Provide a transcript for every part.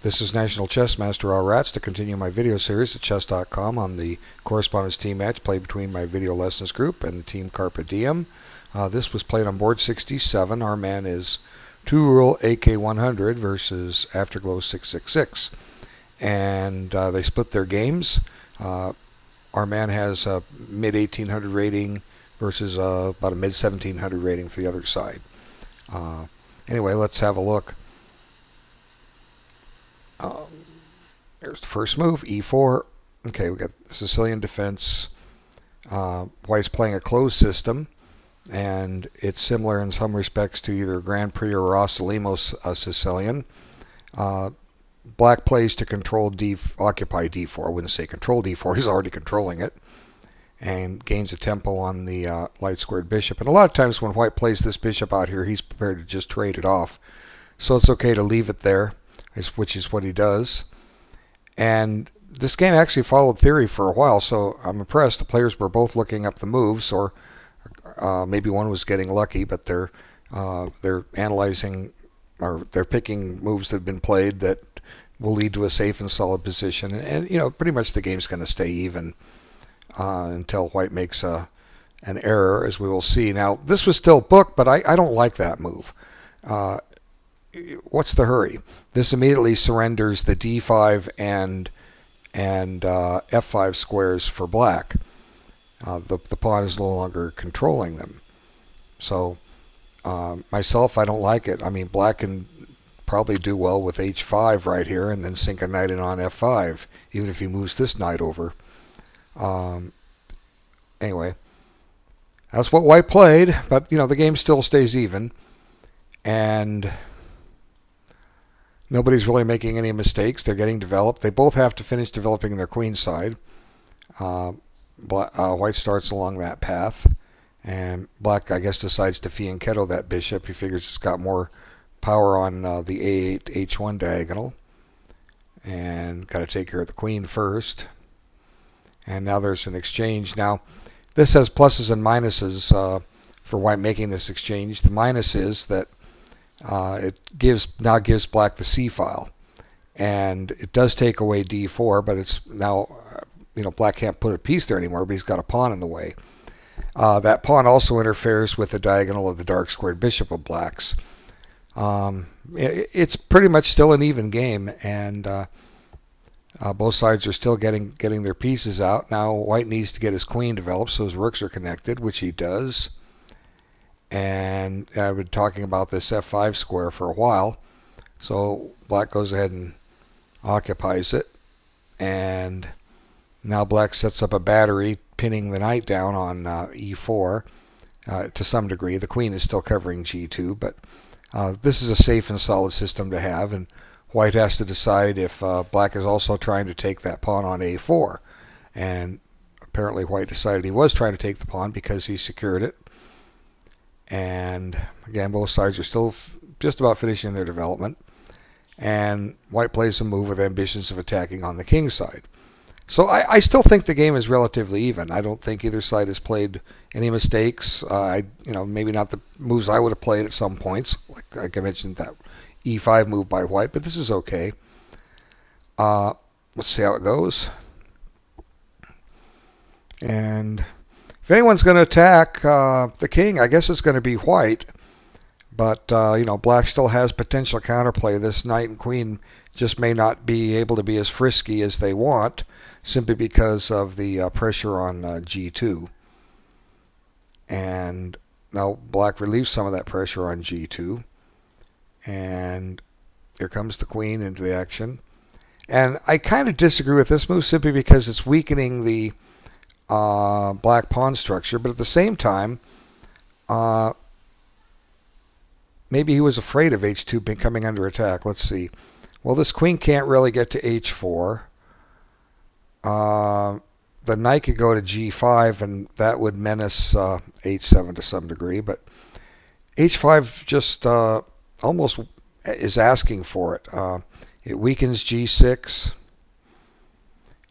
This is National Chess Master All Rats to continue my video series at chess.com on the correspondence team match played between my video lessons group and the team CARPE DIEM. This was played on board 67. Our man is 2-rule AK100 versus Afterglow 666. And they split their games. Our man has a mid 1800 rating versus about a mid 1700 rating for the other side. Anyway, let's have a look. Here's the first move, e4. Okay, we got Sicilian defense. White's playing a closed system, and it's similar in some respects to either Grand Prix or Rossolimo's Sicilian. Black plays to control occupy d4. I wouldn't say control d4. He's already controlling it, and gains a tempo on the light squared bishop. And a lot of times when White plays this bishop out here, he's prepared to just trade it off. So it's okay to leave it there, which is what he does. And this game actually followed theory for a while, so I'm impressed. The players were both looking up the moves, or maybe one was getting lucky, but they're analyzing, or they're picking moves that have been played that will lead to a safe and solid position. And you know, pretty much the game's going to stay even until White makes an error, as we will see. Now, this was still booked, but I don't like that move. What's the hurry? This immediately surrenders the d5 and f5 squares for black. The pawn is no longer controlling them. So myself, I don't like it. I mean, black can probably do well with h5 right here and then sink a knight in on f5, even if he moves this knight over. Anyway, that's what White played, but you know, the game still stays even, and nobody's really making any mistakes. They're getting developed. They both have to finish developing their queen side. White starts along that path, and black, I guess, decides to fianchetto that bishop. He figures it's got more power on the A8 H1 diagonal, and got to take care of the queen first. And now there's an exchange. Now, this has pluses and minuses for White making this exchange. The minus is that it now gives black the c file, and it does take away d4, but it's now black can't put a piece there anymore, but he's got a pawn in the way. That pawn also interferes with the diagonal of the dark squared bishop of black's. It's pretty much still an even game, and both sides are still getting their pieces out. Now White needs to get his queen developed so his rooks are connected, which he does. And I've been talking about this f5 square for a while. So black goes ahead and occupies it. And now black sets up a battery, pinning the knight down on e4 to some degree. The queen is still covering g2, but this is a safe and solid system to have. And White has to decide if black is also trying to take that pawn on a4. And apparently White decided he was trying to take the pawn because he secured it. And again, both sides are still just about finishing their development. And White plays a move with ambitions of attacking on the king side. So I still think the game is relatively even. I don't think either side has played any mistakes. Maybe not the moves I would have played at some points, like I mentioned that e5 move by White, but this is okay. Let's see how it goes. And if anyone's going to attack the king, I guess it's going to be White. But, black still has potential counterplay. This knight and queen just may not be able to be as frisky as they want, simply because of the pressure on g2. And now black relieves some of that pressure on g2. And here comes the queen into the action. And I kind of disagree with this move simply because it's weakening the black pawn structure, but at the same time, maybe he was afraid of h2 coming under attack. Let's see. Well, this queen can't really get to h4. The knight could go to g5, and that would menace h7 to some degree, but h5 just almost is asking for it. It weakens g6,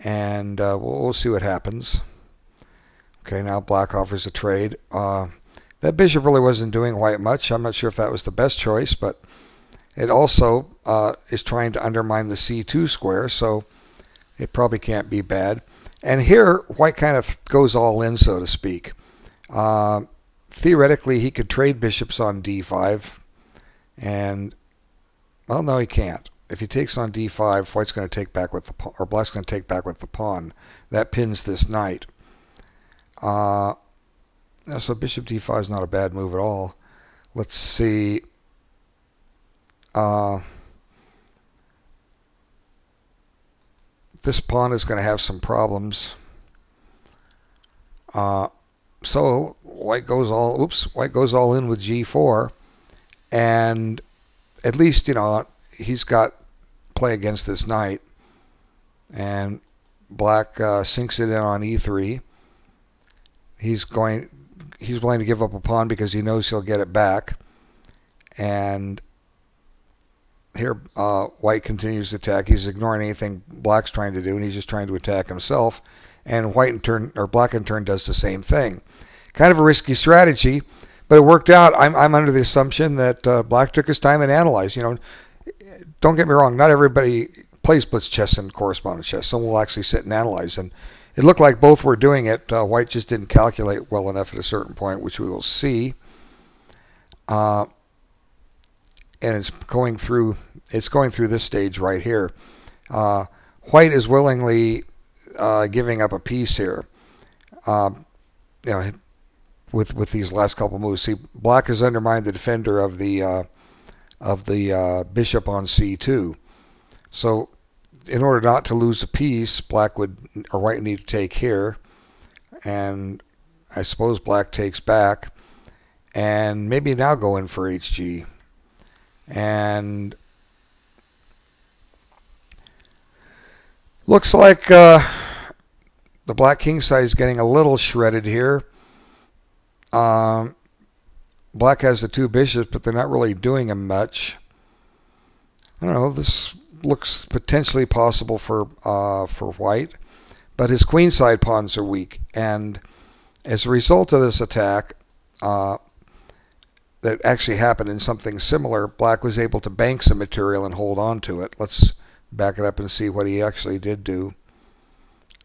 and we'll see what happens. Okay, now black offers a trade. That bishop really wasn't doing White much. I'm not sure if that was the best choice, but It also is trying to undermine the c2 square, so it probably can't be bad. And here, white kind of goes all in, so to speak. Theoretically, he could trade bishops on d5, and, well, no, he can't. If he takes on d5, white's going to take back with the pawn, or black's going to take back with the pawn. That pins this knight. So bishop d5 is not a bad move at all. Let's see. This pawn is going to have some problems. So white goes all in with g4, and at least, he's got play against this knight. And black sinks it in on e3. He's willing to give up a pawn because he knows he'll get it back. And here, white continues to attack. He's ignoring anything black's trying to do, and he's just trying to attack himself. And black in turn does the same thing. Kind of a risky strategy, but it worked out. I'm under the assumption that black took his time and analyzed. Don't get me wrong. Not everybody plays blitz chess and correspondence chess. Some will actually sit and analyze, and it looked like both were doing it. White just didn't calculate well enough at a certain point, which we will see. And it's going through this stage right here. White is willingly giving up a piece here. With these last couple moves. See, black has undermined the defender of the bishop on c2. So, in order not to lose a piece, white would need to take here, and I suppose black takes back, and maybe now go in for hg. And looks like the black king side is getting a little shredded here. Black has the two bishops, but they're not really doing him much. I don't know. This looks potentially possible for white, but his queen side pawns are weak, and as a result of this attack, that actually happened in something similar, black was able to bank some material and hold on to it. Let's back it up and see what he actually did do.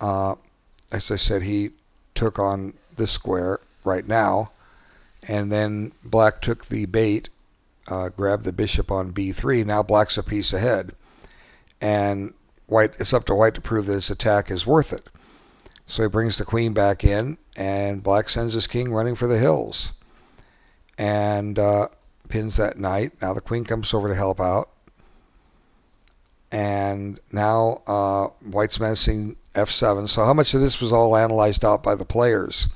As I said, he took on this square right now, and then black took the bait, grabbed the bishop on b3. Now black's a piece ahead, and it's up to white to prove that his attack is worth it. So he brings the queen back in, and black sends his king running for the hills, and pins that knight. Now the queen comes over to help out, and now white's menacing f7. So how much of this was all analyzed out by the players?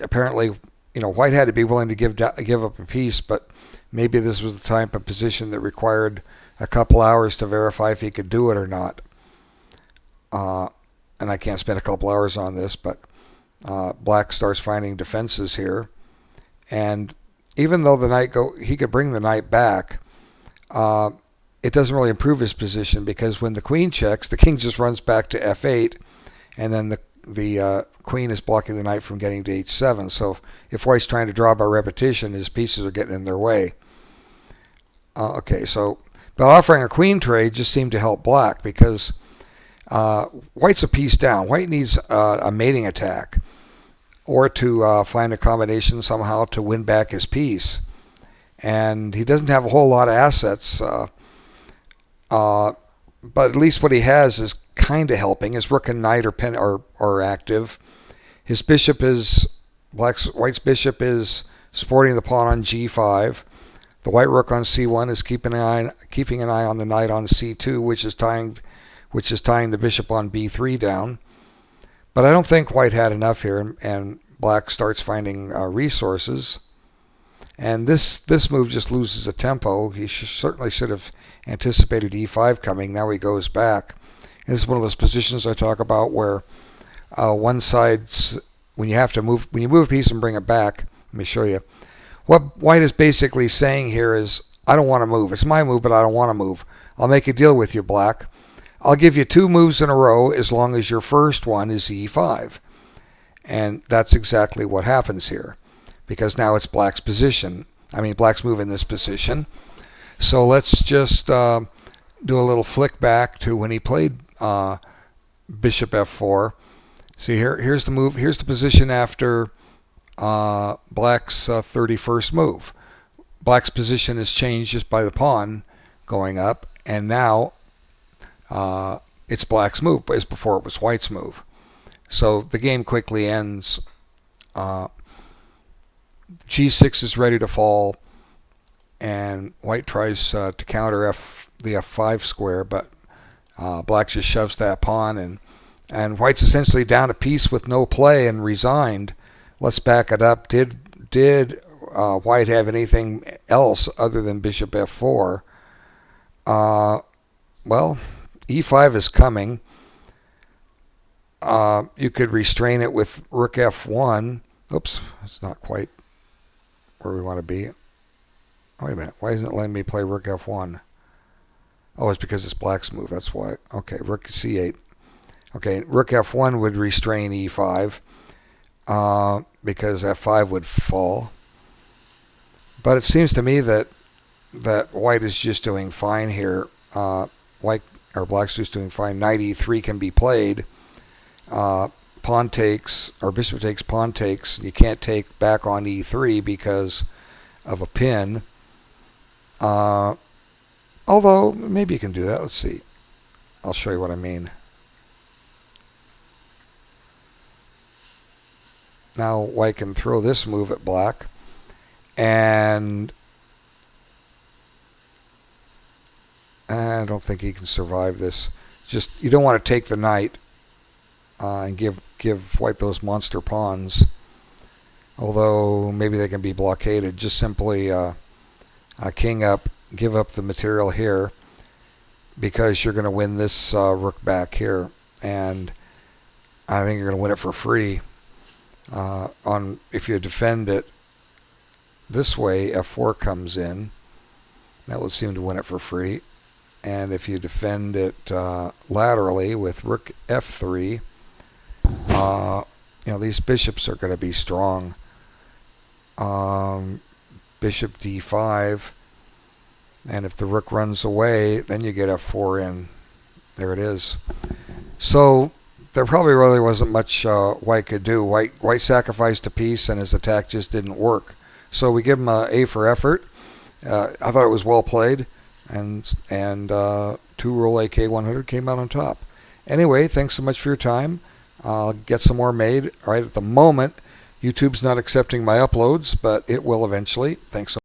Apparently, white had to be willing to give up a piece, but maybe this was the type of position that required a couple hours to verify if he could do it or not. And I can't spend a couple hours on this, but black starts finding defenses here. And even though he could bring the knight back, it doesn't really improve his position, because when the queen checks, the king just runs back to f8, and then the queen is blocking the knight from getting to h7. So if white's trying to draw by repetition, his pieces are getting in their way. But offering a queen trade just seemed to help black, because white's a piece down. White needs a mating attack, or to find a combination somehow to win back his piece. And he doesn't have a whole lot of assets, but at least what he has is kind of helping. His rook and knight are active. His bishop white's bishop is supporting the pawn on g5. The white rook on c1 is keeping an eye on the knight on c2, which is tying the bishop on b3 down. But I don't think white had enough here, and black starts finding resources. And this move just loses a tempo. He certainly should have anticipated e5 coming. Now he goes back. And this is one of those positions I talk about where one side's, when you move a piece and bring it back. Let me show you. What white is basically saying here is, I don't want to move. It's my move, but I don't want to move. I'll make a deal with you, black. I'll give you 2 moves in a row as long as your first one is e5. And that's exactly what happens here, because now it's black's position. Black's move in this position. So let's just do a little flick back to when he played bishop f4. See here's the move. Here's the position after Black's 31st move. Black's position is changed just by the pawn going up, and now it's Black's move, as before it was White's move. So the game quickly ends. G6 is ready to fall, and White tries to counter the f5 square, but Black just shoves that pawn, and White's essentially down a piece with no play and resigned. Let's back it up. Did White have anything else other than bishop f4? Well, e5 is coming. You could restrain it with rook f1. Oops, it's not quite where we want to be. Wait a minute. Why isn't it letting me play rook f1? Oh, it's because it's Black's move. That's why. Okay, rook c8. Okay, rook f1 would restrain e5 because f5 would fall. But it seems to me that White is just doing fine here. Black's just doing fine. Knight e3 can be played. Pawn takes, or bishop takes, pawn takes. You can't take back on e3 because of a pin. Although maybe you can do that. Let's see. I'll show you what I mean. Now White can throw this move at Black, and I don't think he can survive this. Just you don't want to take the knight and give White those monster pawns. Although maybe they can be blockaded. Just simply king up, give up the material here, because you're going to win this rook back here, and I think you're going to win it for free. If you defend it this way, f4 comes in. That would seem to win it for free. And if you defend it laterally with rook f3, these bishops are going to be strong. Bishop d5, and if the rook runs away, then you get f4 in. There it is. So there probably really wasn't much White could do. White sacrificed a piece, and his attack just didn't work. So we give him a A for effort. I thought it was well played, and 2-roll AK100 came out on top. Anyway, thanks so much for your time. I'll get some more made. All right, at the moment, YouTube's not accepting my uploads, but it will eventually. Thanks so much.